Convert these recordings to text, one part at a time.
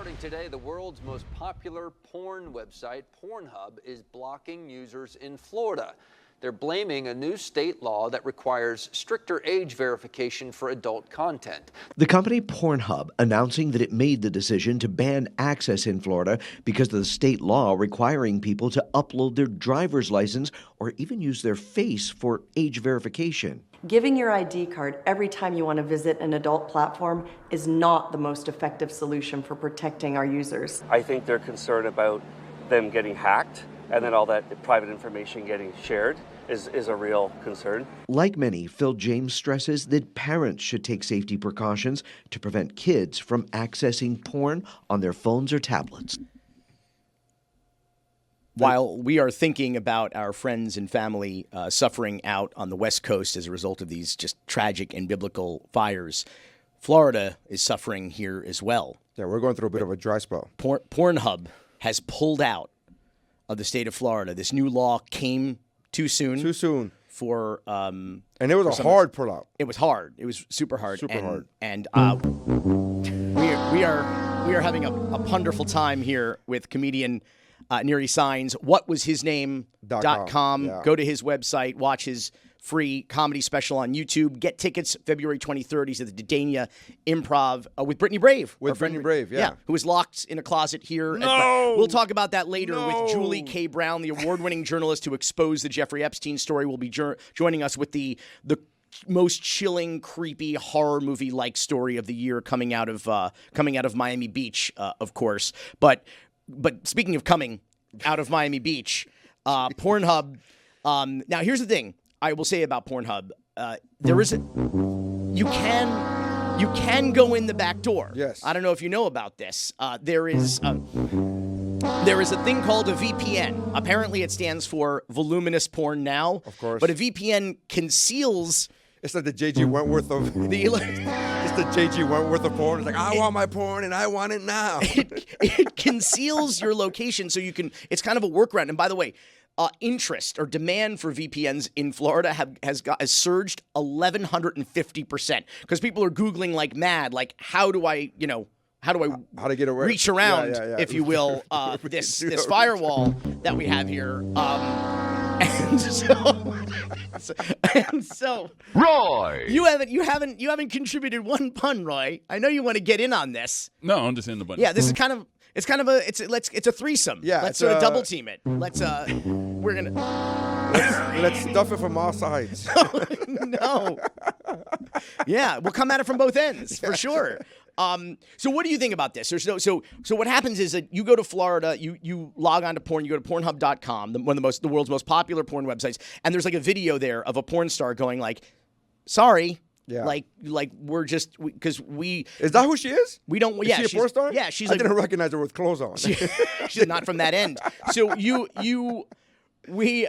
Starting today, the world's most popular porn website, Pornhub, is blocking users in Florida. They're blaming a new state law that requires stricter age verification for adult content. The company Pornhub announcing that it made the decision to ban access in Florida because of the state law requiring people to upload their driver's license or even use their face for age verification. Giving your ID card every time you want to visit an adult platform is not the most effective solution for protecting our users. I think they're concerned about them getting hacked and then all that private information getting shared is a real concern. Like many, Phil James stresses that parents should take safety precautions to prevent kids from accessing porn on their phones or tablets. While we are thinking about our friends and family suffering out on the West Coast as a result of these just tragic and biblical fires, Florida is suffering here as well. Yeah, we're going through a bit of a dry spell. Pornhub has pulled out of the state of Florida. This new law came too soon. Too soon. For and it was a hard pullout. It was hard. It was super hard. Super hard. And we are having a wonderful time here with comedian Nery Saenz. WhatWasHisName.com. Yeah. Go to his website. Watch his free comedy special on YouTube. Get tickets February 23rd. He's at the Dania Improv with Brittany Brave. With Brittany Brave, yeah. Who is locked in a closet here. No! We'll talk about that later with Julie K. Brown, the award-winning journalist who exposed the Jeffrey Epstein story. Will be joining us with the most chilling, creepy horror movie-like story of the year coming out of Miami Beach, of course. But speaking of coming out of Miami Beach, Pornhub. Now here's the thing I will say about Pornhub. You can go in the back door. Yes. I don't know if you know about this. There is a thing called a VPN. Apparently, it stands for Voluminous Porn Now. Of course. But a VPN conceals. It's like the J.G. Wentworth of it's the J.G. Wentworth of porn. It's like, I want my porn and I want it now. It conceals your location so you can. It's kind of a workaround. And by the way, interest or demand for VPNs in Florida has surged 1,150% because people are Googling like mad. Like, how do I get away? Reach around, if you will, this firewall that we have here. And so, Roy, you haven't contributed one pun, Roy. I know you want to get in on this. No, I'm just in the button. Yeah, this is kind of it's a threesome. Yeah, let's sort of double team it. Let's stuff it from all sides. No. Yeah, we'll come at it from both ends for sure. So what do you think about this? So what happens is that you go to Florida, you log on to porn, you go to Pornhub.com, the world's most popular porn websites, and there's like a video there of a porn star going like, "Sorry." Yeah. Like we're just because we is that who she is? We don't. Is she a porn star? Yeah, she's. I didn't recognize her with clothes on. She's not from that end. So basically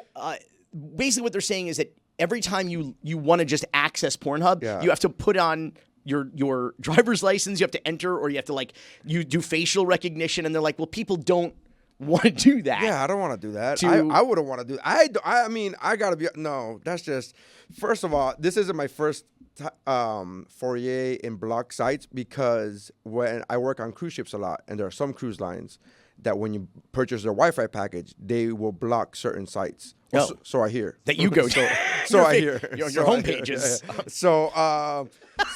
what they're saying is that every time you want to just access Pornhub, you have to put on your driver's license. You have to enter, or you have to you do facial recognition, and they're like, well, people don't want to do that. Yeah, I don't want to do that. I wouldn't want to do that. I mean, I gotta be. No, that's just. First of all, this isn't my first foray in block sites because when I work on cruise ships a lot, and there are some cruise lines that when you purchase their Wi-Fi package, they will block certain sites. Oh. So I hear. That you go to. So I hear. Your home pages. So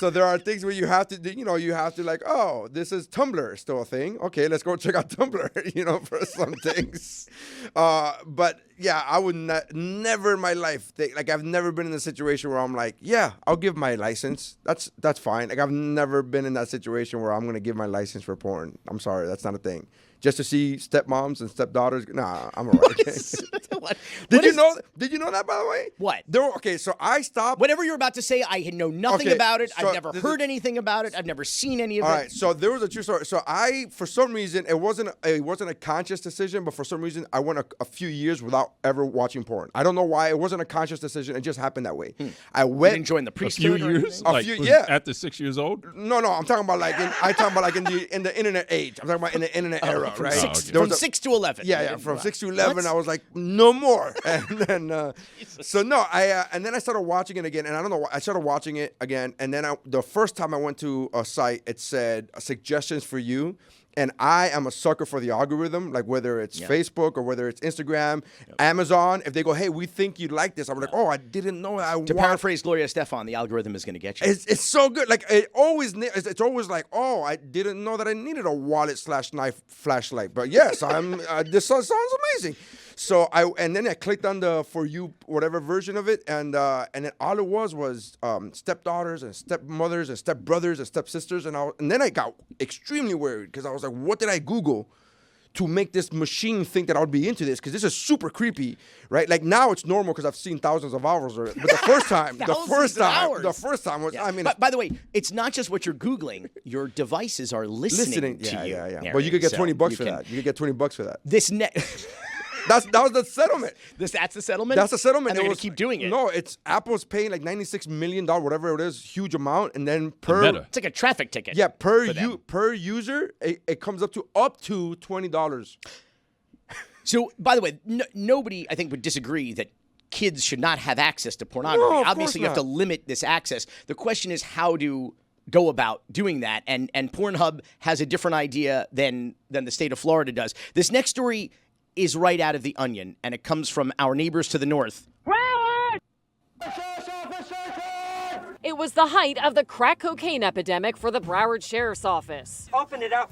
there are things where you have to, like, oh, this is Tumblr still a thing. Okay, let's go check out Tumblr, for some things. But yeah, I would never in my life I've never been in a situation where I'm like, yeah, I'll give my license. That's fine. Like, I've never been in that situation where I'm going to give my license for porn. I'm sorry, that's not a thing. Just to see stepmoms and stepdaughters. Nah, I'm all right. Did you know that, by the way? What? So I stopped. Whatever you're about to say, I know nothing about it. I've never heard anything about it. I've never seen any of it. All right, so there was a true story. So for some reason, it wasn't a conscious decision, but for some reason, I went a few years without ever watching porn. I don't know why. It wasn't a conscious decision. It just happened that way. I went. You didn't join the A priesthood. few years? After 6 years old? No. I'm talking about in the internet age. I'm talking about in the internet era. From right? 6 to 11. Yeah, from 6 to 11, I was like, no more. And then, and then I started watching it again, and I don't know why. I started watching it again, and then the first time I went to a site, it said suggestions for you, And I am a sucker for the algorithm, like whether it's Facebook or whether it's Instagram, Amazon. If they go, hey, we think you'd like this, I'm like, oh, I didn't know that. To paraphrase Gloria Estefan, the algorithm is going to get you. It's so good. Like it's always like, oh, I didn't know that I needed a wallet/knife flashlight, but yes, this sounds amazing. So then I clicked on the For You whatever version of it, and then all it was stepdaughters and stepmothers and stepbrothers and stepsisters, and then I got extremely worried because I was like, what did I Google to make this machine think that I would be into this? Because this is super creepy, right? Like now it's normal because I've seen thousands of hours of it, but the first time was. I mean, but by the way, it's not just what you're Googling; your devices are listening to you. Yeah. But you could get $20 for that. You could get $20 for that. That was the settlement. That's the settlement? That's the settlement. And they're going to keep doing it. No, Apple's paying like $96 million, whatever it is, huge amount, and then it's like a traffic ticket. Yeah, per user, it comes up to $20. So, by the way, nobody I think would disagree that kids should not have access to pornography. No, obviously, you have to limit this access. The question is how to go about doing that, and Pornhub has a different idea than the state of Florida does. This next story is right out of The Onion, and it comes from our neighbors to the north. It was the height of the crack cocaine epidemic for the Broward Sheriff's Office. Open it up.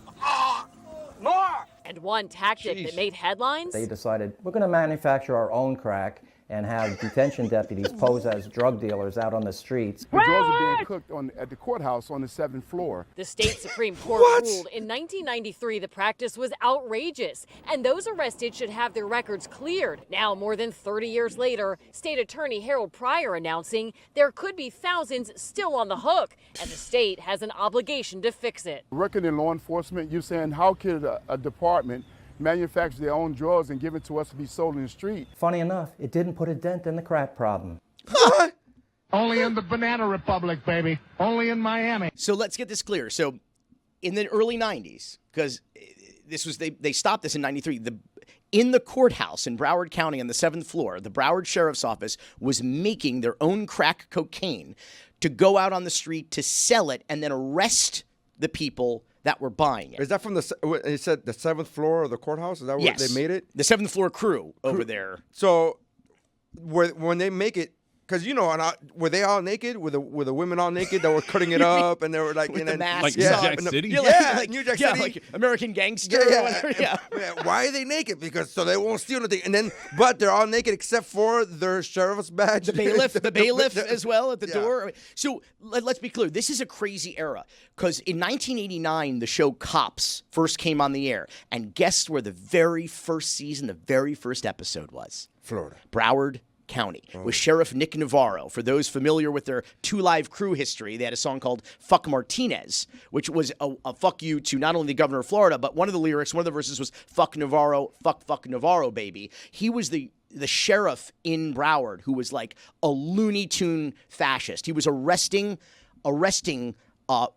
More! And one tactic that made headlines? They decided, we're going to manufacture our own crack and have detention deputies pose as drug dealers out on the streets. The drugs are being cooked at the courthouse on the 7th floor. The state Supreme Court ruled in 1993 the practice was outrageous, and those arrested should have their records cleared. Now, more than 30 years later, State Attorney Harold Pryor announcing there could be thousands still on the hook, and the state has an obligation to fix it. Working in law enforcement, you're saying how could a department manufacture their own drugs and give it to us to be sold in the street? Funny enough, it didn't put a dent in the crack problem. Only in the Banana Republic, baby. Only in Miami. So let's get this clear. So in the early 90s, because they stopped this in 93, in the courthouse in Broward County on the 7th floor, the Broward Sheriff's Office was making their own crack cocaine to go out on the street to sell it and then arrest the people that were buying it. Is that from you said the 7th floor of the courthouse? Is that where they made it? The 7th floor crew over there. So when they make it, because were they all naked? Were the women all naked that were cutting it up and they were like with the masks, like New Jack City? Like New Jack City, like American Gangster. Or whatever. Yeah. Why are they naked? Because so they won't steal anything. But they're all naked except for their sheriff's badge. The bailiff as well at the door. So let's be clear. This is a crazy era because in 1989 the show Cops first came on the air, and guess where the very first season, the very first episode was? Florida. Broward County with Sheriff Nick Navarro. For those familiar with their 2 Live Crew history, they had a song called Fuck Martinez, which was a fuck you to not only the governor of Florida, but one of the lyrics, one of the verses was fuck Navarro, fuck Navarro, baby. He was the sheriff in Broward who was like a Looney Tune fascist. He was arresting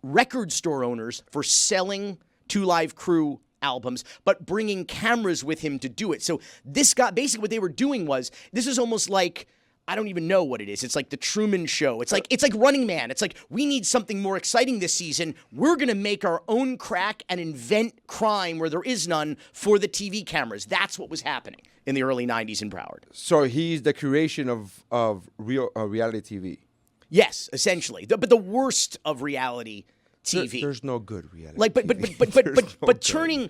record store owners for selling 2 Live Crew albums, but bringing cameras with him to do it. So this guy, basically what they were doing was, this is almost like, I don't even know what it is. It's like the Truman Show. It's like Running Man. It's like, we need something more exciting this season. We're going to make our own crack and invent crime where there is none for the TV cameras. That's what was happening in the early 90s in Broward. So he's the creation of real reality TV. Yes, essentially. But the worst of reality TV. There's no good reality. Like, but turning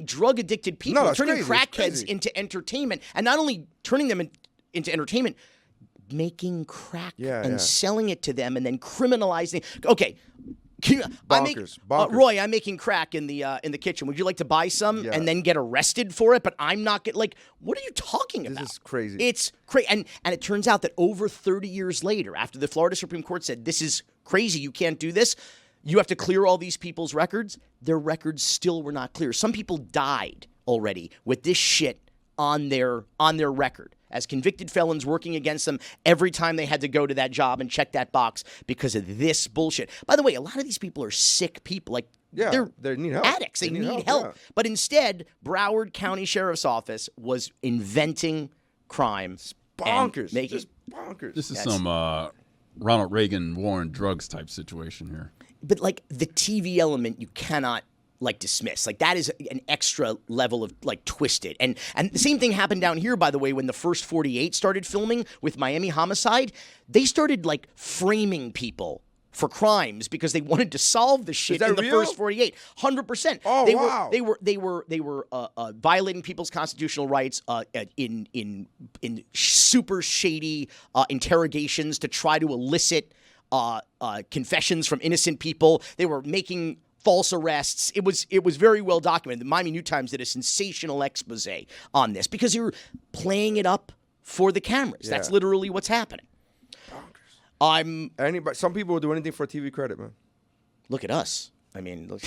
drug addicted people, turning crackheads into entertainment, and not only turning them into entertainment, making crack and selling it to them, and then criminalizing. Okay, bonkers. Roy, I'm making crack in the kitchen. Would you like to buy some and then get arrested for it? But I'm not what are you talking about? This is crazy. It's crazy, and it turns out that over 30 years later, after the Florida Supreme Court said this is crazy, you can't do this. You have to clear all these people's records. Their records still were not clear. Some people died already with this shit on their record as convicted felons working against them every time they had to go to that job and check that box because of this bullshit. By the way, a lot of these people are sick people. They need help. Addicts. They need help. Yeah. But instead, Broward County Sheriff's Office was inventing crime. It's bonkers. Just bonkers. This is some Ronald Reagan war on drugs type situation here. But the TV element, you cannot like dismiss. Like that is an extra level of like twisted. And the same thing happened down here, by the way, when the first 48 started filming with Miami Homicide. They started like framing people for crimes because they wanted to solve the shit in the first 48. 100%. Oh, wow. They were violating people's constitutional rights in super shady interrogations to try to elicit confessions from innocent people. They were making false arrests. It was very well documented. The Miami New Times did a sensational expose on this because you're playing it up for the cameras. Yeah. That's literally what's happening. Some people will do anything for TV credit, man. Look at us. I mean, look.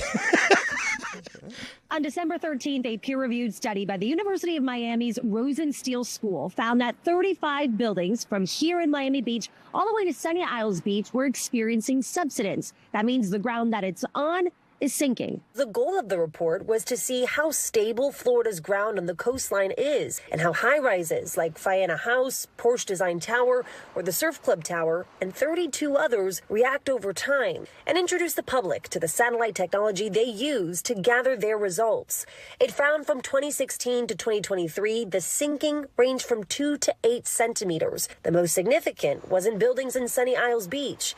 On December 13th, a peer-reviewed study by the University of Miami's Rosenstiel School found that 35 buildings from here in Miami Beach all the way to Sunny Isles Beach were experiencing subsidence. That means the ground that it's on is sinking. The goal of the report was to see how stable Florida's ground on the coastline is and how high-rises like Fianna House, Porsche Design Tower, or the Surf Club Tower, and 32 others react over time and introduce the public to the satellite technology they use to gather their results. It found from 2016 to 2023, the sinking ranged from 2 to 8 centimeters. The most significant was in buildings in Sunny Isles Beach.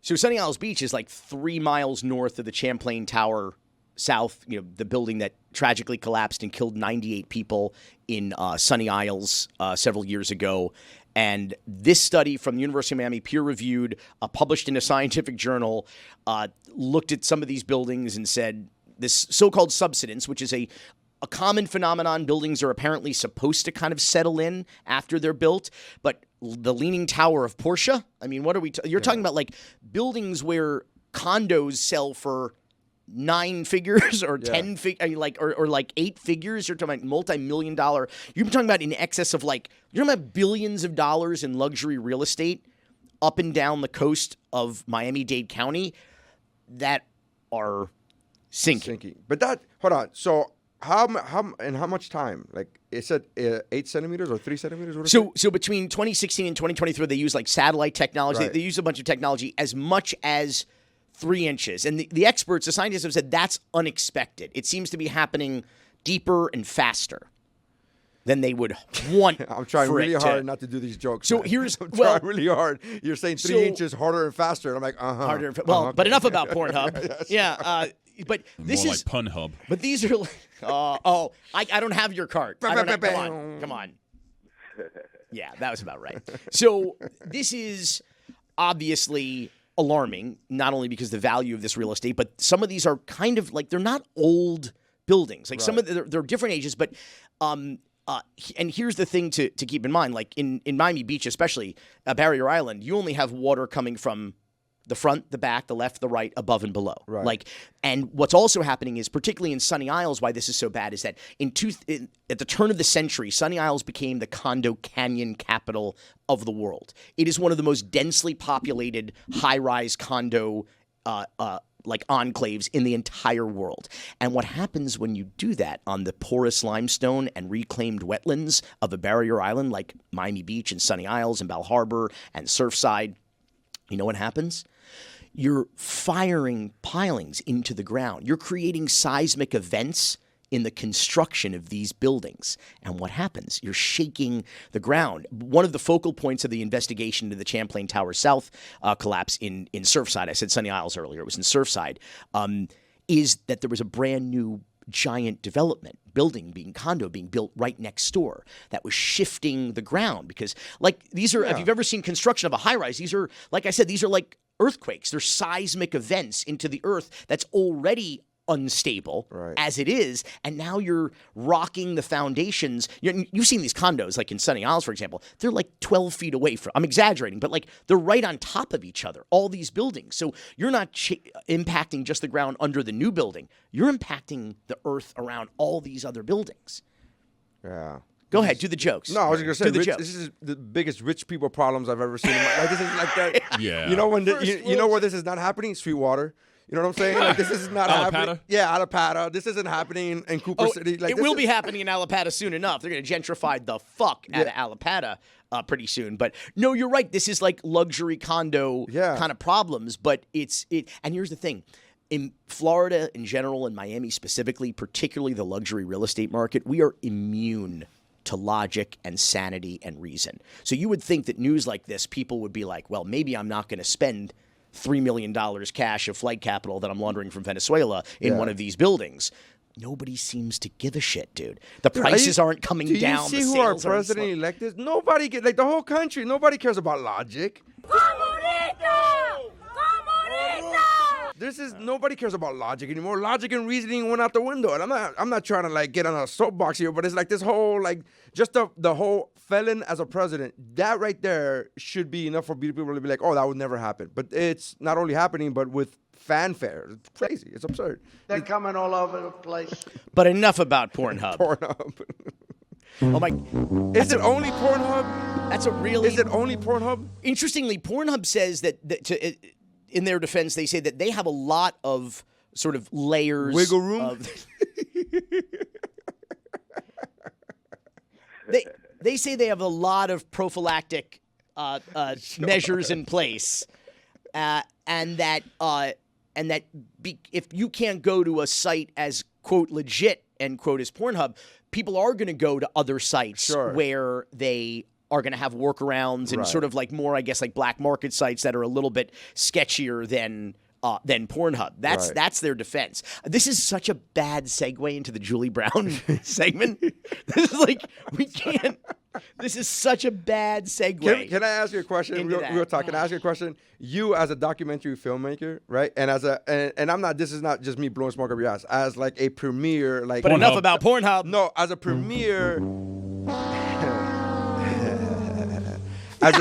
So Sunny Isles Beach is like 3 miles north of the Champlain Tower south, the building that tragically collapsed and killed 98 people in Sunny Isles several years ago. And this study from the University of Miami, peer-reviewed, published in a scientific journal, looked at some of these buildings and said this so-called subsidence, which is a common phenomenon. Buildings are apparently supposed to kind of settle in after they're built, but the Leaning Tower of Porsche, I mean, what are we you're talking about like buildings where condos sell for 9 figures or 10 figures, or like 8 figures. You're talking about multi-million dollar. You're talking about in excess of you're talking about billions of dollars in luxury real estate up and down the coast of Miami-Dade County that are sinking. But hold on. So how much time? Like it said 8 centimeters or 3 centimeters? So between 2016 and 2023, they use like satellite technology. Right. They use a bunch of technology as much as 3 inches. And the experts, the scientists have said that's unexpected. It seems to be happening deeper and faster than they would want. I'm trying really hard not to do these jokes. So I'm trying really hard. You're saying 3 inches harder and faster. And I'm like, Harder. Well, but enough about Pornhub. Yes. Yeah. But this more is like Punhub. But these are I don't have your cart. Come on. Yeah, that was about right. So this is obviously alarming, not only because the value of this real estate, but some of these are kind of like they're not old buildings. Like some of they're different ages, but and here's the thing to keep in mind, like in Miami Beach, especially Barrier Island, you only have water coming from the front, the back, the left, the right, above and below. Right. And what's also happening is, particularly in Sunny Isles, why this is so bad is that at the turn of the century, Sunny Isles became the condo canyon capital of the world. It is one of the most densely populated high-rise condo enclaves in the entire world. And what happens when you do that on the porous limestone and reclaimed wetlands of a barrier island like Miami Beach and Sunny Isles and Bal Harbor and Surfside, you know what happens? You're firing pilings into the ground. You're creating seismic events in the construction of these buildings. And what happens? You're shaking the ground. One of the focal points of the investigation into the Champlain Tower South collapse in Surfside, I said Sunny Isles earlier, it was in Surfside, is that there was a brand new giant development condo being built right next door that was shifting the ground because these are, if you've ever seen construction of a high rise, these are, like I said, these are like earthquakes. They're seismic events into the earth that's already unstable as it is, and now you're rocking the foundations. You've seen these condos, like in Sunny Isles, for example. They're like 12 feet away from, I'm exaggerating, but like they're right on top of each other, all these buildings. So you're not impacting just the ground under the new building. You're impacting the earth around all these other buildings. Yeah. Go ahead, do the jokes. No, I was going to say, this is the biggest rich people problems I've ever seen. This is like that. Yeah. You know you know where this is not happening? Sweetwater. You know what I'm saying? Like, this is not happening. Yeah, Alapata. This isn't happening in Cooper City. Like, it will be happening in Alapata soon enough. They're going to gentrify the fuck out of Alapata pretty soon. But no, you're right. This is like luxury condo kind of problems. But and here's the thing. In Florida in general and Miami specifically, particularly the luxury real estate market, we are immune to logic and sanity and reason. So you would think that news like this, people would be like, well, maybe I'm not going to spend $3 million cash of flight capital that I'm laundering from Venezuela in one of these buildings. Nobody seems to give a shit, dude. The prices aren't coming down. Do you see who our president-elect is? Nobody, like the whole country, nobody cares about logic. Nobody cares about logic anymore. Logic and reasoning went out the window. And I'm not trying to like get on a soapbox here, but it's like this whole like just the whole felon as a president. That right there should be enough for people to be like, oh, that would never happen. But it's not only happening, but with fanfare. It's crazy. It's absurd. They're coming all over the place. But enough about Pornhub. Oh my! Is it only Pornhub? That's a really. Is it only Pornhub? Interestingly, Pornhub says that in their defense, they say that they have a lot of sort of layers. Wiggle room? They say they have a lot of prophylactic measures in place, and that if you can't go to a site as, quote, legit, end quote, as Pornhub, people are going to go to other sites where they are going to have workarounds and sort of like more, I guess, like black market sites that are a little bit sketchier than Pornhub. That's their defense. This is such a bad segue into the Julie Brown segment. This is like, we can't. This is such a bad segue. Can I ask you a question? Real talk. Can I ask you a question? You as a documentary filmmaker, right? And and I'm not. This is not just me blowing smoke up your ass. As like a premiere, like. But enough about Pornhub. No, as a premiere. He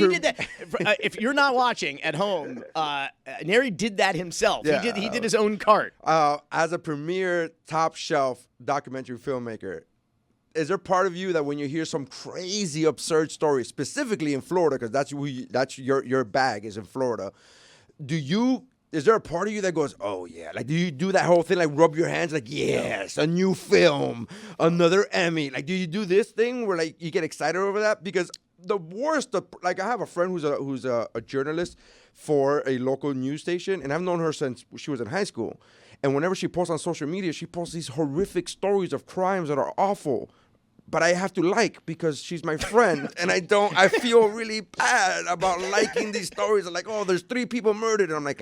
did that. If you're not watching at home, Nery did that himself. Yeah, he did his own cart. As a premier top shelf documentary filmmaker, is there part of you that when you hear some crazy absurd story, specifically in Florida, because that's your bag is in Florida, is there a part of you that goes, oh, yeah? Like, do you do that whole thing, like rub your hands, like, yes, a new film, another Emmy? Like, do you do this thing where, like, you get excited over that? Because the worst, like, I have a friend who's a journalist for a local news station, and I've known her since she was in high school. And whenever she posts on social media, she posts these horrific stories of crimes that are awful. But I have to because she's my friend, and I feel really bad about liking these stories. I'm like, oh, there's 3 people murdered, and I'm like,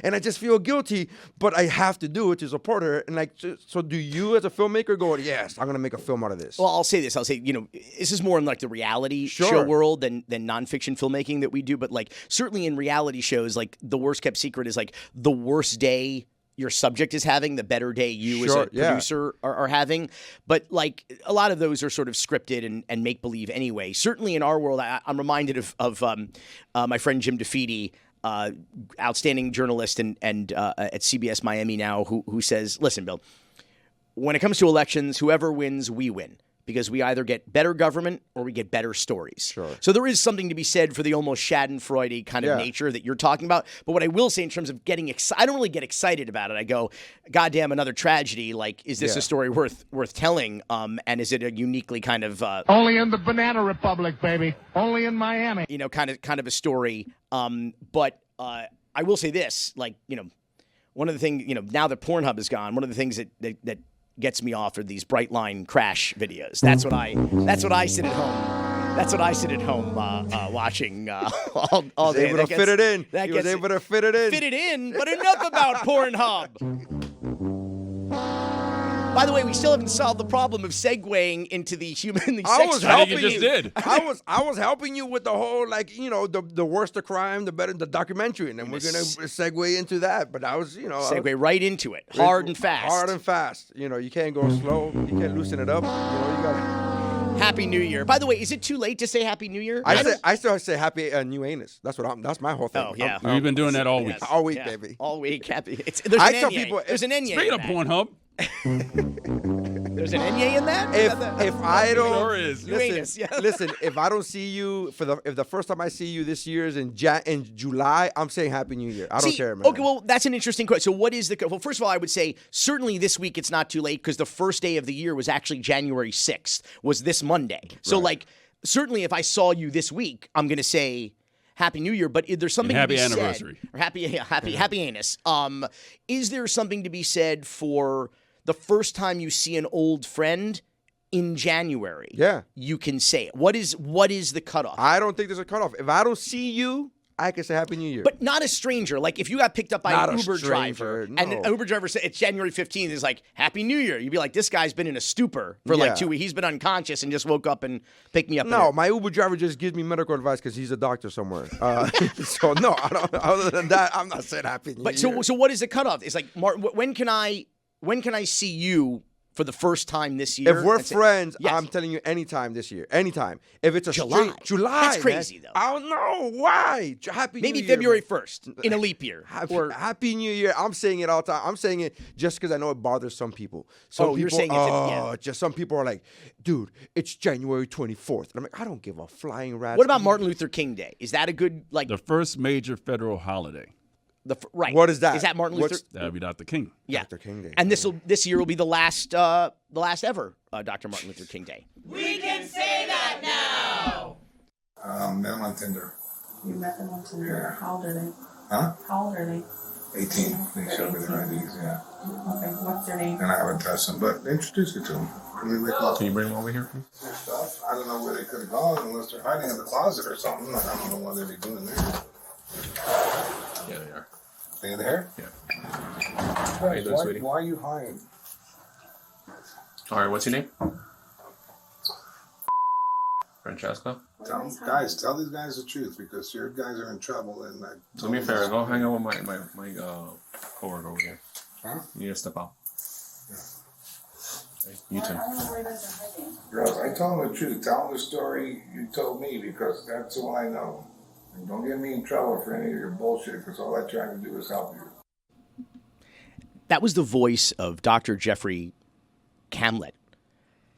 and I just feel guilty, but I have to do it to support her. And like, so do you as a filmmaker go, yes, I'm gonna make a film out of this? Well, I'll say this. This is more in like the reality show world than nonfiction filmmaking that we do. But like, certainly in reality shows, like the worst kept secret is like the worst day your subject is having, the better day you as a producer are having. But like a lot of those are sort of scripted and make-believe anyway. Certainly in our world, I'm reminded of my friend Jim DeFeedy, outstanding journalist and at CBS Miami now, who says, listen, Bill, when it comes to elections, whoever wins, we win. Because we either get better government or we get better stories. Sure. So there is something to be said for the almost Schadenfreude kind of nature that you're talking about. But what I will say in terms of getting excited, I don't really get excited about it. I go, goddamn, another tragedy. Like, is this a story worth telling? And is it a uniquely kind of only in the Banana Republic, baby. Only in Miami. Kind of a story. But I will say this, like, one of the things, now that Pornhub is gone, one of the things that gets me off are these bright line crash videos. That's what I sit at home. That's what I sit at home watching all day. He was able to fit it in. He was able to fit it in. Fit it in, but enough about Pornhub. By the way, we still haven't solved the problem of segueing into the sex. I was helping you. Just did. I was helping you with the whole the worse the crime, the better the documentary, and then we're gonna segue into that. But I was segue right into it, hard and fast. Hard and fast. You can't go slow. You can't loosen it up. You got. Happy New Year. By the way, is it too late to say Happy New Year? I still say Happy New Anus. That's my whole thing. Oh yeah, we've been doing that all week. All week, baby. All week. Happy. I tell people there's an Enye. Speaking of Pornhub. There's an Enye in that? If I don't sure is. Listen, if I don't see you if the first time I see you this year is in July, I'm saying Happy New Year. I don't care, man. Okay, well, that's an interesting question. So what is well, first of all, I would say certainly this week it's not too late because the first day of the year was actually January 6th, was this Monday. So like certainly if I saw you this week, I'm going to say Happy New Year, but there's something happy to be anniversary. said. Or happy anus. Is there something to be said for the first time you see an old friend in January? Yeah. You can say it. What is the cutoff? I don't think there's a cutoff. If I don't see you, I can say Happy New Year. But not a stranger. Like if you got picked up by Not an a Uber driver, stranger, and an no. Uber driver said it's January 15th, is like Happy New Year. You'd be like, this guy's been in a stupor for like 2 weeks. He's been unconscious and just woke up and picked me up. No, my Uber driver just gives me medical advice because he's a doctor somewhere. So no, I don't. Other than that, I'm not saying Happy New Year. So what is the cutoff? It's like, Martin, when can I see you for the first time this year? If we're friends, I'm telling you anytime this year. Anytime. If it's a July. That's crazy, man. though. I don't know. Why? Happy New Year. Maybe February 1st in a leap year. Happy New Year. I'm saying it all the time. I'm saying it just because I know it bothers some people. You're saying just some people are like, dude, it's January 24th. And I'm like, I don't give a flying rat. What about Martin Luther King Day? Is that a good, like... The first major federal holiday. Right. What is that? Is that Martin Luther? That would be Dr. King. Yeah. Dr. King Day. And this year will be the last ever Dr. Martin Luther King Day. We can say that now. Met them on Tinder. You met them on Tinder. Yeah. How old are they? Huh? How old are they? 18. They showed me their IDs, yeah. Okay, what's their name? And I haven't touched them, but introduce you to them. Can you bring them over here, please? Their stuff. I don't know where they could have gone unless they're hiding in the closet or something. I don't know what they'd be doing there. Yeah, they are. They there? Yeah. How you doing, sweetie? Why are you hiding? All right, what's your name? Francesco? Tell these guys the truth because your guys are in trouble. And Do me a favor, go hang out with my coworker over here. Huh? You need to step out. Okay, you too. Girls, I told them the truth. Tell them the story you told me because that's all I know. And don't get me in trouble for any of your bullshit because all I try to do is help you. That was the voice of Dr. Jeffrey Camlett,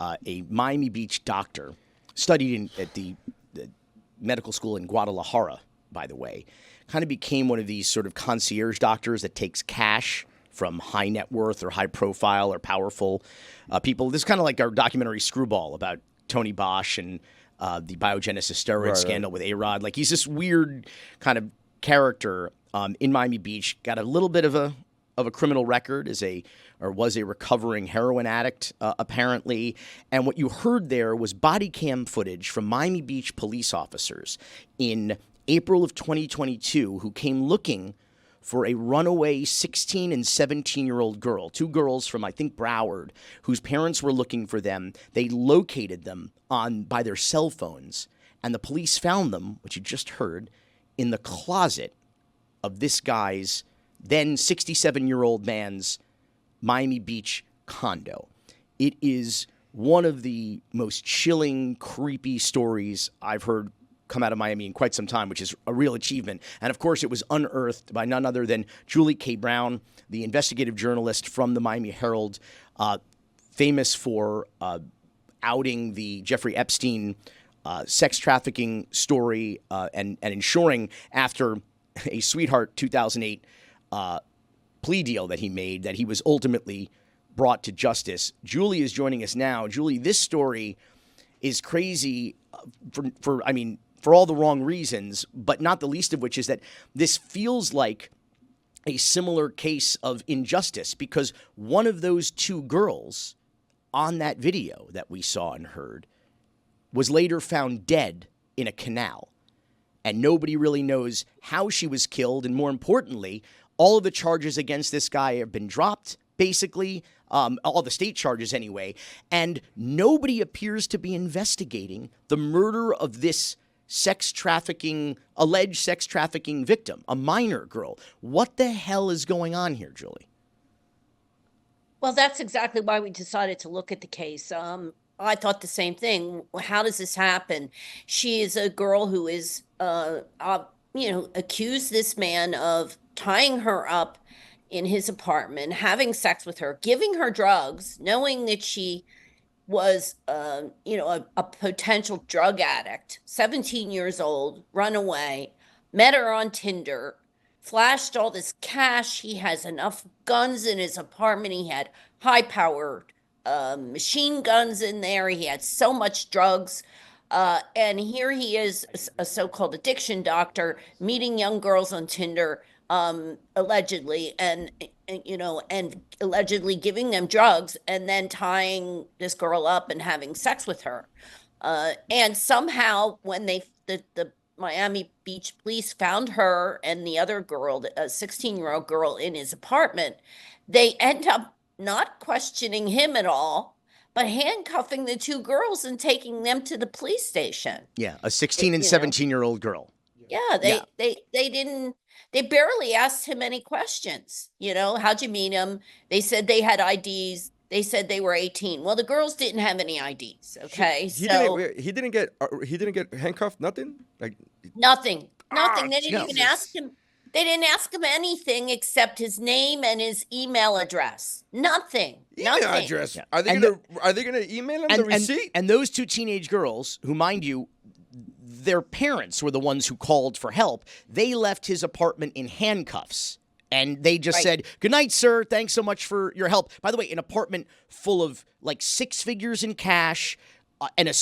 a Miami Beach doctor, studied at the medical school in Guadalajara, by the way. Kind of became one of these sort of concierge doctors that takes cash from high net worth or high profile or powerful people. This is kind of like our documentary Screwball about Tony Bosch and the biogenesis steroid scandal with A-Rod. Like he's this weird kind of character in Miami Beach. Got a little bit of a criminal record was a recovering heroin addict apparently. And what you heard there was body cam footage from Miami Beach police officers in April of 2022 who came looking for a runaway 16 and 17-year-old girl, two girls from, I think, Broward, whose parents were looking for them. They located them by their cell phones, and the police found them, which you just heard, in the closet of this guy's then 67-year-old man's Miami Beach condo. It is one of the most chilling, creepy stories I've heard come out of Miami in quite some time, which is a real achievement. And of course, it was unearthed by none other than Julie K. Brown, the investigative journalist from the Miami Herald, famous for outing the Jeffrey Epstein sex trafficking story and ensuring after a Sweetheart 2008 plea deal that he made that he was ultimately brought to justice. Julie is joining us now. Julie, this story is crazy for all the wrong reasons, but not the least of which is that this feels like a similar case of injustice because one of those two girls on that video that we saw and heard was later found dead in a canal. And nobody really knows how she was killed. And more importantly, all of the charges against this guy have been dropped, basically, all the state charges anyway. And nobody appears to be investigating the murder of this alleged sex trafficking victim, a minor girl. What the hell is going on here, Julie? Well, that's exactly why we decided to look at the case. I thought the same thing. How does this happen? She is a girl who is, accused this man of tying her up in his apartment, having sex with her, giving her drugs, knowing that she was, a potential drug addict, 17 years old, runaway, met her on Tinder, flashed all this cash. He has enough guns in his apartment. He had high-powered machine guns in there. He had so much drugs. And here he is, a so-called addiction doctor, meeting young girls on Tinder, allegedly, and allegedly giving them drugs, and then tying this girl up and having sex with her. And somehow, when the Miami Beach police found her and the other girl, a 16-year-old girl, in his apartment, they end up not questioning him at all, but handcuffing the two girls and taking them to the police station. Yeah, a 16 and 17-year-old girl. Yeah, they barely asked him any questions. How'd you meet him? They said they had IDs. They said they were 18. Well, the girls didn't have any IDs. Okay, He didn't get handcuffed. Nothing. Nothing. They didn't even ask him. They didn't ask him anything except his name and his email address. Nothing. Address. Yeah. Are they gonna email him the receipt? And those two teenage girls, who, mind you, their parents were the ones who called for help. They left his apartment in handcuffs. And they just said, "Good night, sir. Thanks so much for your help." By the way, an apartment full of like 6 figures in cash and a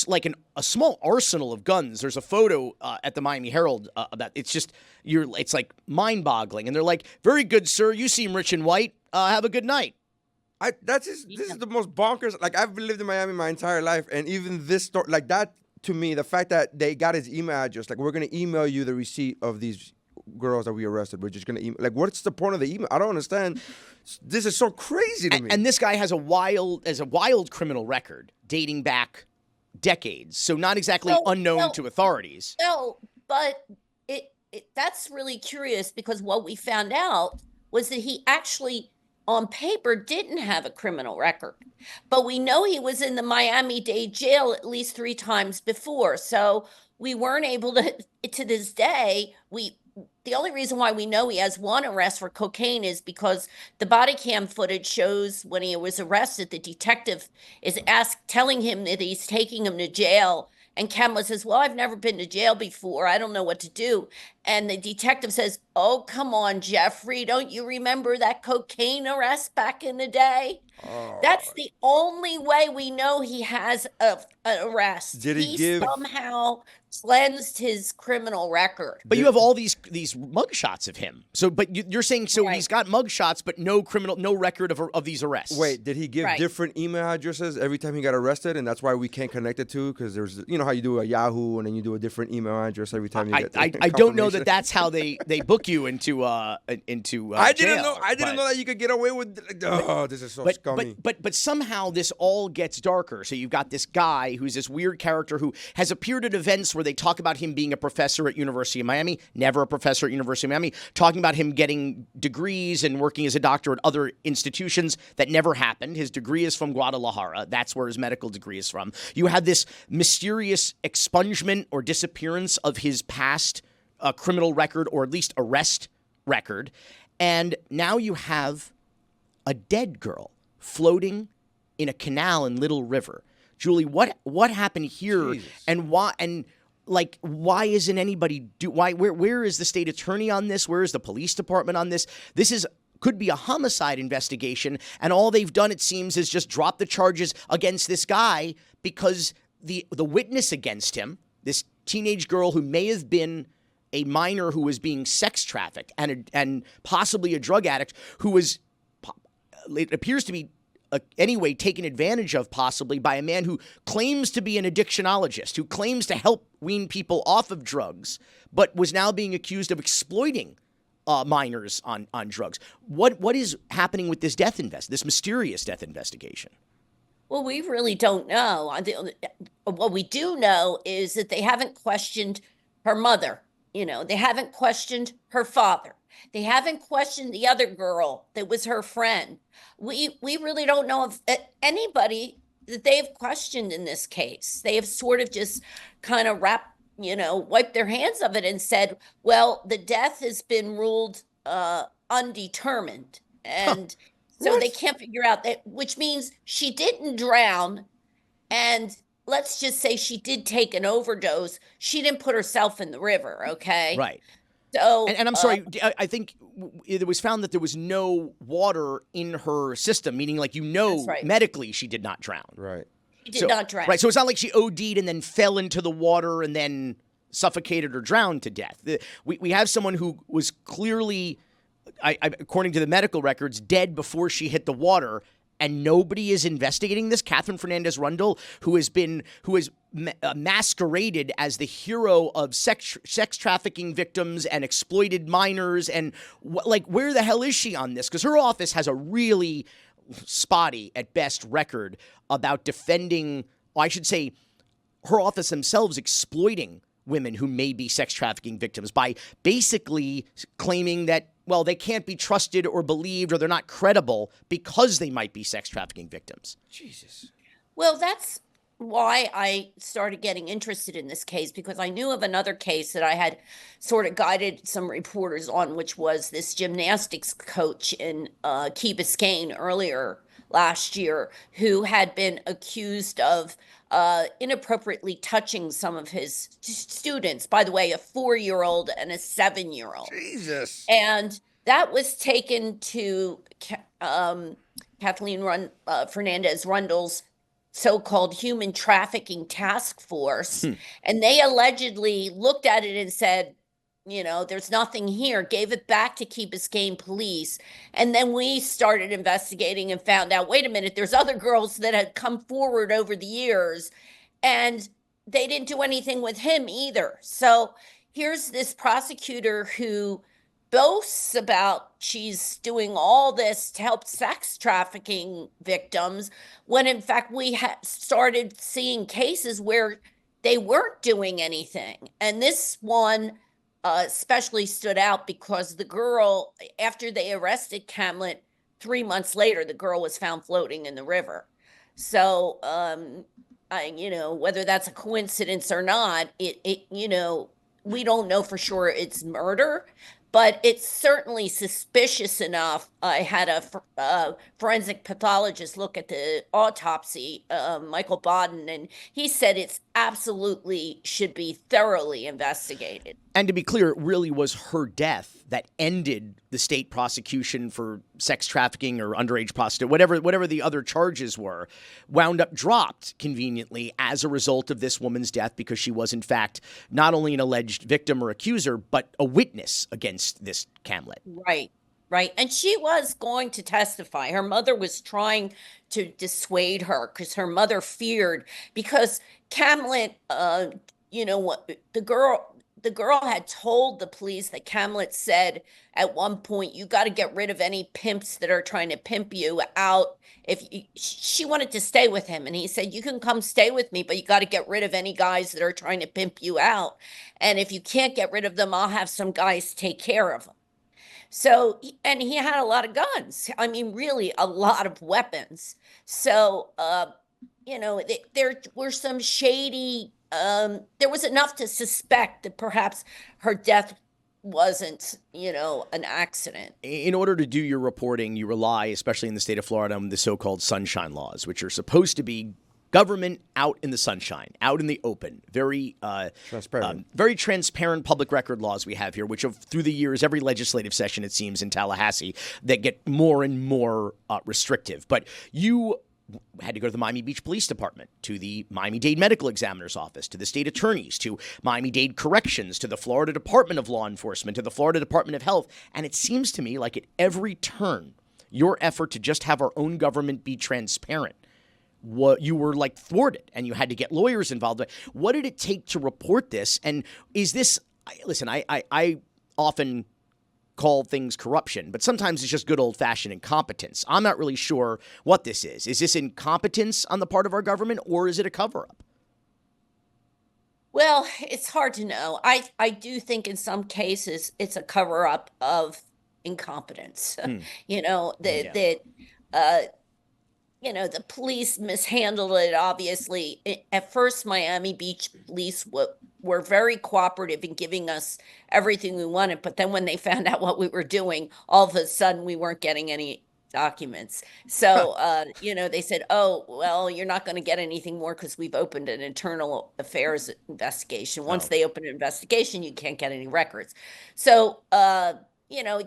small arsenal of guns. There's a photo at the Miami Herald that it's like mind-boggling. And they're like, "Very good, sir. You seem rich and white. Have a good night." This is the most bonkers. Like, I've lived in Miami my entire life, and even this story, like that, to me, the fact that they got his email address, like, we're gonna email you the receipt of these girls that we arrested. We're just gonna email. Like, what's the point of the email? I don't understand. This is so crazy to me. And this guy has a wild criminal record dating back decades, so not exactly unknown to authorities. No, but that's really curious, because what we found out was that he actually, on paper, didn't have a criminal record. But we know he was in the Miami-Dade jail at least 3 times before. So we weren't able to this day, the only reason why we know he has 1 arrest for cocaine is because the body cam footage shows when he was arrested, the detective is telling him that he's taking him to jail. And Kamala says, "Well, I've never been to jail before. I don't know what to do." And the detective says, "Oh, come on, Jeffrey. Don't you remember that cocaine arrest back in the day?" Oh. That's the only way we know he has an arrest. Did he somehow cleansed his criminal record? But you have all these mugshots of him. So, but you're saying he's got mugshots, but no record of these arrests. Wait, did he give different email addresses every time he got arrested, and that's why we can't connect it to? Because there's, how you do a Yahoo and then you do a different email address every time you get. I don't know that's how they book you into I didn't know that you could get away with. This is so scummy. But somehow this all gets darker. So you've got this guy who's this weird character who has appeared at events where they talk about him being a professor at University of Miami, never a professor at University of Miami, talking about him getting degrees and working as a doctor at other institutions that never happened. His degree is from Guadalajara. That's where his medical degree is from. You had this mysterious expungement or disappearance of his past criminal record, or at least arrest record. And now you have a dead girl floating in a canal in Little River. Julie, what happened here? Jesus. And why isn't anybody where is the state attorney on this? Where is the police department on this? This could be a homicide investigation, and all they've done, it seems, is just drop the charges against this guy because the witness against him, this teenage girl who may have been a minor who was being sex trafficked and possibly a drug addict who was, it appears to be anyway, taken advantage of possibly by a man who claims to be an addictionologist, who claims to help wean people off of drugs, but was now being accused of exploiting minors on drugs. What is happening with this this mysterious death investigation? Well, we really don't know. What we do know is that they haven't questioned her mother. They haven't questioned her father. They haven't questioned the other girl that was her friend. We really don't know if anybody that they've questioned in this case. They have sort of just kind of wiped their hands of it and said, well, the death has been ruled undetermined. And so they can't figure out that, which means she didn't drown. And let's just say she did take an overdose. She didn't put herself in the river, okay? Right. So, and I'm sorry, I think it was found that there was no water in her system, meaning medically she did not drown. Right. She did not drown. Right, so it's not like she OD'd and then fell into the water and then suffocated or drowned to death. We have someone who was clearly, according to the medical records, dead before she hit the water, and nobody is investigating this. Catherine Fernandez-Rundle, who has masqueraded as the hero of sex trafficking victims and exploited minors, and where the hell is she on this? Because her office has a really spotty, at best, record about defending, I should say, her office themselves exploiting women who may be sex trafficking victims by basically claiming that, well, they can't be trusted or believed, or they're not credible because they might be sex trafficking victims. Jesus. Well, that's why I started getting interested in this case, because I knew of another case that I had sort of guided some reporters on, which was this gymnastics coach in Key Biscayne earlier last year, who had been accused of inappropriately touching some of his students. By the way, a 4-year-old and a 7-year-old. Jesus. And that was taken to Kathleen Fernandez-Rundle's so-called human trafficking task force. And they allegedly looked at it and said, there's nothing here, gave it back to Key Biscayne police. And then we started investigating and found out, wait a minute, there's other girls that had come forward over the years, and they didn't do anything with him either. So here's this prosecutor who boasts about she's doing all this to help sex trafficking victims, when in fact we started seeing cases where they weren't doing anything. And this one especially stood out because the girl, after they arrested Camlet, 3 months later, the girl was found floating in the river. So, whether that's a coincidence or not, we don't know for sure it's murder, but it's certainly suspicious enough. I had a forensic pathologist look at the autopsy, Michael Bodden, and he said it's absolutely should be thoroughly investigated. And to be clear, it really was her death that ended the state prosecution for sex trafficking or underage prostitute, whatever the other charges were, wound up dropped conveniently as a result of this woman's death, because she was, in fact, not only an alleged victim or accuser, but a witness against this Camlet. Right. And she was going to testify. Her mother was trying to dissuade her because her mother feared, because Camlet, the girl had told the police that Camlet said at one point, you got to get rid of any pimps that are trying to pimp you out. She wanted to stay with him, and he said, you can come stay with me, but you got to get rid of any guys that are trying to pimp you out. And if you can't get rid of them, I'll have some guys take care of them. So, and he had a lot of guns. I mean, really a lot of weapons. So, there were some shady, there was enough to suspect that perhaps her death wasn't, an accident. In order to do your reporting, you rely, especially in the state of Florida, on the so-called sunshine laws, which are supposed to be government out in the sunshine, out in the open, very transparent public record laws we have here, which have, through the years, every legislative session, it seems, in Tallahassee, that get more and more restrictive. But you had to go to the Miami Beach Police Department, to the Miami-Dade Medical Examiner's Office, to the state attorneys, to Miami-Dade Corrections, to the Florida Department of Law Enforcement, to the Florida Department of Health. And it seems to me like at every turn, your effort to just have our own government be transparent, you were thwarted, and you had to get lawyers involved. What did it take to report this? And is this, listen, I often call things corruption, but sometimes it's just good old-fashioned incompetence. I'm not really sure what this is. Is this incompetence on the part of our government, or is it a cover-up? Well, it's hard to know. I do think in some cases it's a cover-up of incompetence. The police mishandled it, obviously. At first, Miami Beach police were very cooperative in giving us everything we wanted. But then when they found out what we were doing, all of a sudden we weren't getting any documents. So, they said, oh, well, you're not going to get anything more because we've opened an internal affairs investigation. Once they open an investigation, you can't get any records. So,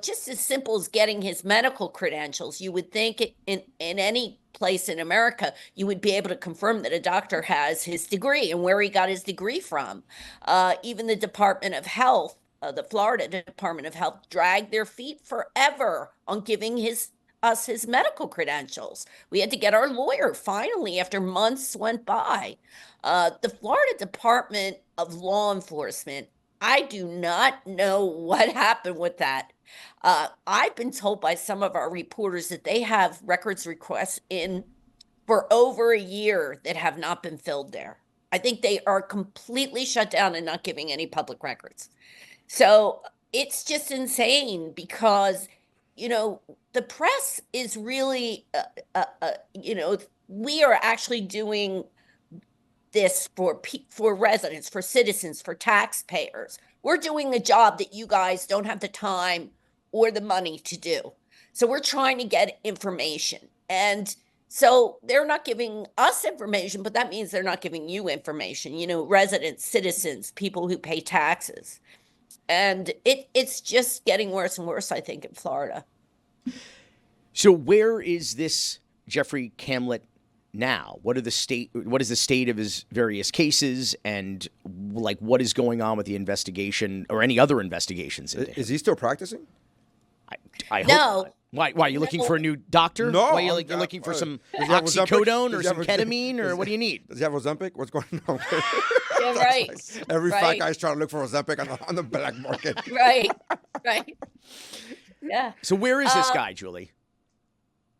just as simple as getting his medical credentials, you would think in any place in America, you would be able to confirm that a doctor has his degree and where he got his degree from. Even the Department of Health, the Florida Department of Health, dragged their feet forever on giving us his medical credentials. We had to get our lawyer finally after months went by. The Florida Department of Law Enforcement, I do not know what happened with that. I've been told by some of our reporters that they have records requests in for over a year that have not been filled there. I think they are completely shut down and not giving any public records. So it's just insane because, the press is really, we are actually doing this for residents, for citizens, for taxpayers. We're doing a job that you guys don't have the time or the money to do. So we're trying to get information. And so they're not giving us information, but that means they're not giving you information, residents, citizens, people who pay taxes. And it's just getting worse and worse, I think, in Florida. So where is this Jeffrey Kamlet now? What is the state of his various cases, and what is going on with the investigation or any other investigations? Is he still practicing? I hope No. not. Why are you looking for a new doctor? No. Why are you looking for some oxycodone or some ketamine, or what do you need? Does he have Ozempic? What's going on? Yeah, right. Every fat right. guy's trying to look for Ozempic on the black market. Right. Yeah. So where is this guy, Julie?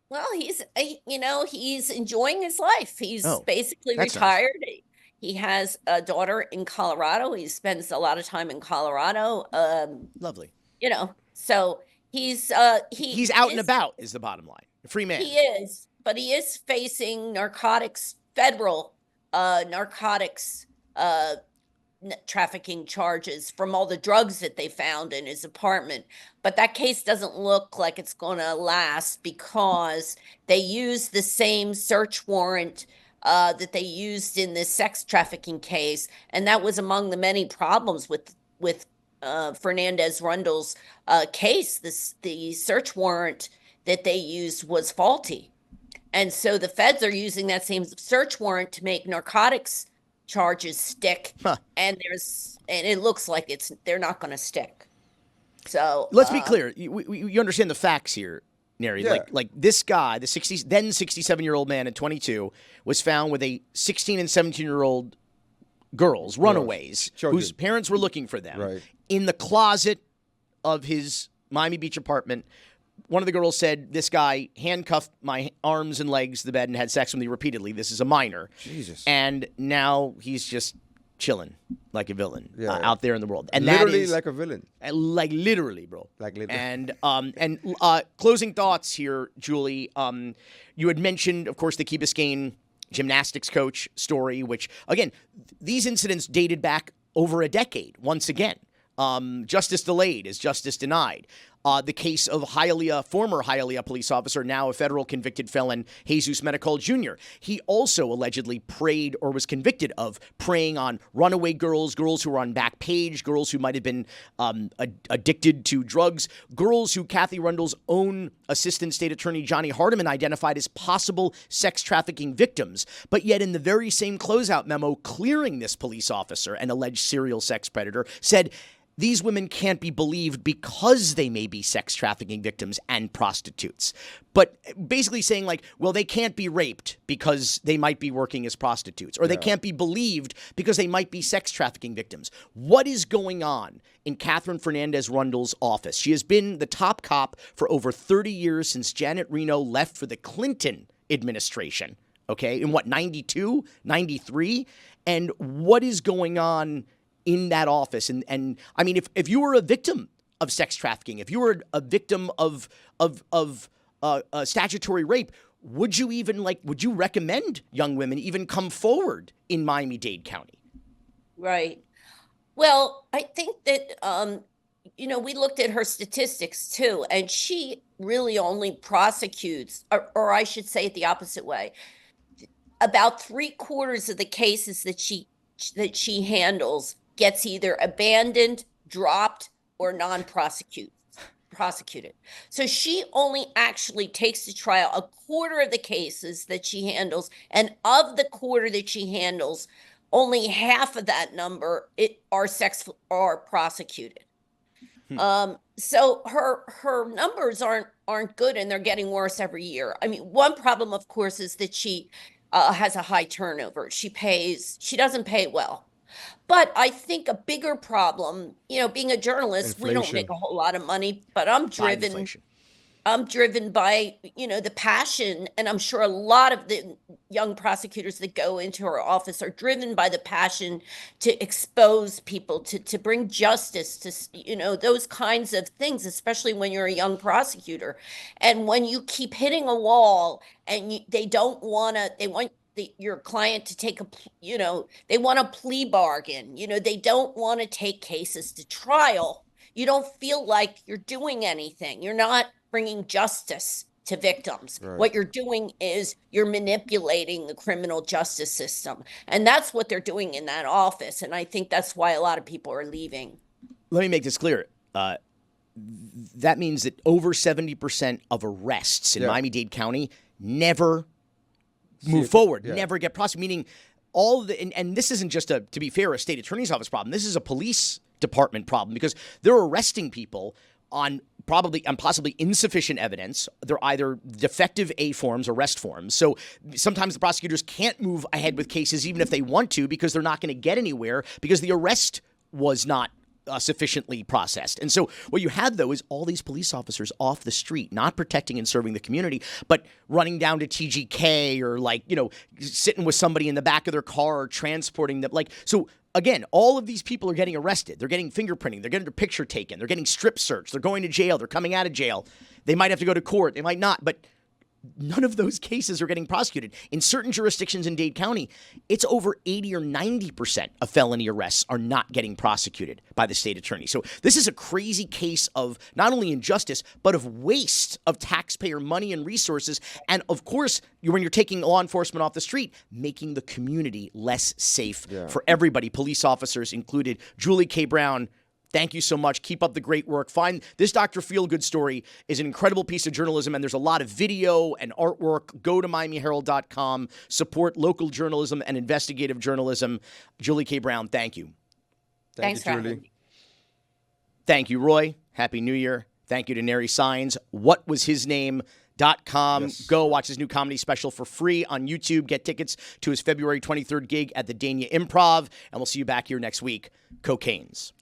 Well, he's enjoying his life. He's basically that's retired. Nice. He has a daughter in Colorado. He spends a lot of time in Colorado. Lovely. So he's out and about is the bottom line. A free man. He is, but he is facing federal narcotics trafficking charges from all the drugs that they found in his apartment. But that case doesn't look like it's going to last because they used the same search warrant that they used in this sex trafficking case. And that was among the many problems with Fernandez Rundle's case. The search warrant that they used was faulty. And so the feds are using that same search warrant to make narcotics charges stick, and it looks like they're not going to stick. So let's be clear. You understand the facts here, Nery. Yeah. Like this guy, the 67-year-old man at 22, was found with a 16 and 17-year-old girls, runaways, whose parents were looking for them, in the closet of his Miami Beach apartment. One of the girls said, this guy handcuffed my arms and legs to the bed and had sex with me repeatedly. This is a minor. Jesus. And now he's just chilling like a villain out there in the world. And literally like a villain. Like literally, bro. Like literally. And closing thoughts here, Julie. You had mentioned, of course, the Key Biscayne gymnastics coach story, which, again, these incidents dated back over a decade, once again. Justice delayed is justice denied. The case of former Hialeah police officer, now a federal convicted felon, Jesus Medicol Jr. He also allegedly preyed or was convicted of preying on runaway girls who were on Backpage, girls who might have been addicted to drugs, girls who Kathy Rundle's own Assistant State Attorney Johnny Hardiman identified as possible sex trafficking victims. But yet in the very same closeout memo clearing this police officer, an alleged serial sex predator, said these women can't be believed because they may be sex trafficking victims and prostitutes. But basically saying they can't be raped because they might be working as prostitutes, or they can't be believed because they might be sex trafficking victims. What is going on in Catherine Fernandez Rundle's office? She has been the top cop for over 30 years since Janet Reno left for the Clinton administration. Okay, in 92, 93? And what is going on in that office? And I mean, if you were a victim of sex trafficking, if you were a victim of statutory rape, would you recommend young women even come forward in Miami-Dade County? Right. Well, I think that, we looked at her statistics too, and she really only prosecutes, or I should say it the opposite way. About 3/4 of the cases that she handles gets either abandoned, dropped, or non-prosecuted. prosecuted. So she only actually takes to trial a quarter of the cases that she handles, and of the quarter that she handles, only half of that number are prosecuted. So her numbers aren't good, and they're getting worse every year. I mean, one problem, of course, is that she has a high turnover. She doesn't pay well. But I think a bigger problem, being a journalist, we don't make a whole lot of money, but I'm driven by, the passion. And I'm sure a lot of the young prosecutors that go into her office are driven by the passion to expose people, to bring justice to, those kinds of things, especially when you're a young prosecutor. And when you keep hitting a wall and they want your client to take they want a plea bargain, they don't want to take cases to trial. You don't feel like you're doing anything. You're not bringing justice to victims. Right. What you're doing is you're manipulating the criminal justice system. And that's what they're doing in that office. And I think that's why a lot of people are leaving. Let me make this clear. That means that over 70% of arrests in Miami-Dade County never move forward, never get prosecuted, meaning all of the, and this isn't just to be fair, a state attorney's office problem. This is a police department problem because they're arresting people on possibly insufficient evidence. They're either defective A forms, arrest forms. So sometimes the prosecutors can't move ahead with cases even if they want to because they're not going to get anywhere because the arrest was not sufficiently processed. And so what you had, though, is all these police officers off the street, not protecting and serving the community, but running down to TGK or sitting with somebody in the back of their car or transporting them. So again, all of these people are getting arrested. They're getting fingerprinting. They're getting their picture taken. They're getting strip searched. They're going to jail. They're coming out of jail. They might have to go to court. They might not, but none of those cases are getting prosecuted. In certain jurisdictions in Dade County, it's over 80 or 90% of felony arrests are not getting prosecuted by the state attorney. So this is a crazy case of not only injustice, but of waste of taxpayer money and resources. And of course, when you're taking law enforcement off the street, making the community less safe for everybody, police officers included. Julie K. Brown, thank you so much. Keep up the great work. Find this Dr. Feelgood story is an incredible piece of journalism, and there's a lot of video and artwork. Go to MiamiHerald.com. Support local journalism and investigative journalism. Julie K. Brown, thank you. Thanks for having me. Thank you, Roy. Happy New Year. Thank you to Nery Saenz. WhatWasHisName.com. Yes. Go watch his new comedy special for free on YouTube. Get tickets to his February 23rd gig at the Dania Improv, and we'll see you back here next week. Cocaine's.